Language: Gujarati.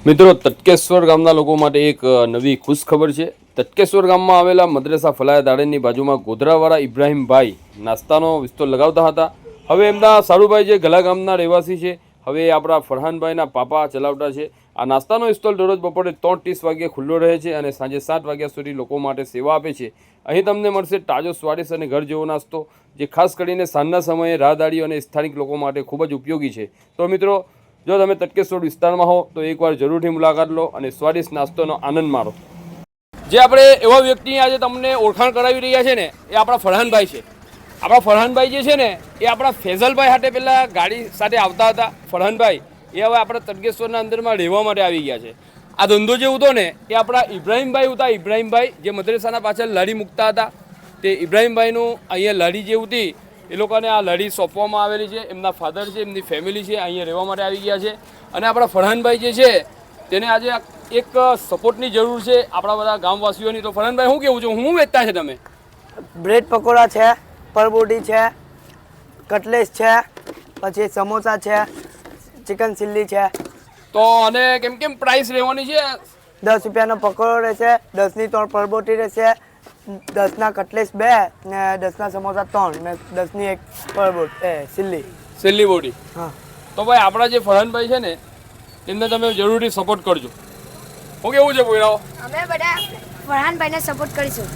મિત્રો, તટકેશ્વર ગામના લોકો માટે એક નવી ખુશ ખબર છે. તટકેશ્વર ગામમાં આવેલા મદ્રેસા ફલાયા દાડેની બાજુમાં ગોધરાવાળા ઇબ્રાહીમભાઈ નાસ્તાનો વિસ્તોલ લગાવતા હતા. હવે એમના સારુભાઈ જે ગલા ગામના રહેવાસી છે, હવે આપણા ફરહાનભાઈના પાપા ચલાવતા છે. આ નાસ્તાનો સ્ટોલ દરરોજ બપોરે 3:30 વાગ્યે ખુલ્લો રહે છે અને સાંજે 7 વાગ્યા સુધી લોકો માટે સેવા આપે છે. અહીં તમને મળશે તાજો, સ્વાદિષ્ટ અને ઘર જેવો નાસ્તો, જે ખાસ કરીને સાંજના સમયે રાહદારીઓ અને સ્થાનિક લોકો માટે ખૂબ જ ઉપયોગી છે. તો મિત્રો, જો તમે તટકેશ્વર વિસ્તારમાં હો તો એકવાર જરૂરથી મુલાકાત લો અને સ્વાદિષ્ટ નાસ્તોનો આનંદ માણો. જે આપણે એવા વ્યક્તિ આજે તમને ઓળખાણ કરાવી રહ્યા છે ને, એ આપણા ફરહાનભાઈ છે. આપણા ફરહાનભાઈ જે છે ને, એ આપણા ફેઝલભાઈ સાથે પહેલાં ગાડી સાથે આવતા હતા. ફરહાનભાઈ એ હવે આપણા તટકેશ્વરના અંદરમાં રહેવા માટે આવી ગયા છે. આ ધંધો જે હતો ને, એ આપણા ઇબ્રાહીમભાઈ હતા. ઇબ્રાહીમભાઈ જે મદ્રેસાના પાછળ લારી મૂકતા હતા, તે ઇબ્રાહીમભાઈનું અહીંયા લારી જે હતી એ લોકોને આ લારી સોંપવામાં આવેલી છે. એમના ફાધર છે, એમની ફેમિલી છે, અહીંયા રહેવા માટે આવી ગયા છે. અને આપણા ફરહાનભાઈ જે છે તેને આજે એક સપોર્ટની જરૂર છે આપણા બધા ગામવાસીઓની. તો ફરહાનભાઈ, શું કહેવું છું, શું વેચતા છે તમે? બ્રેડ પકોડા છે, પરબોટી છે, કટલેસ છે, પછી સમોસા છે, ચિકન ચિલ્લી છે. તો અને કેમ પ્રાઇસ રહેવાની છે? 10 રૂપિયાનો પકોડો રહેશે, 10ની 3 પરબોટી રહેશે, 10ના કટલેસ 2 ને 10ના સમોસા 3 ને 10ની 1 પરબોટી સિલ્લી બોડી. હા. તો ભાઈ, આપણા જે ફરહાનભાઈ છે ને, એમને તમે જરૂરથી સપોર્ટ કરજો. શું કેવું છે ભોયરાઓ? અમે બધા ફરહાનભાઈને સપોર્ટ કરીશું.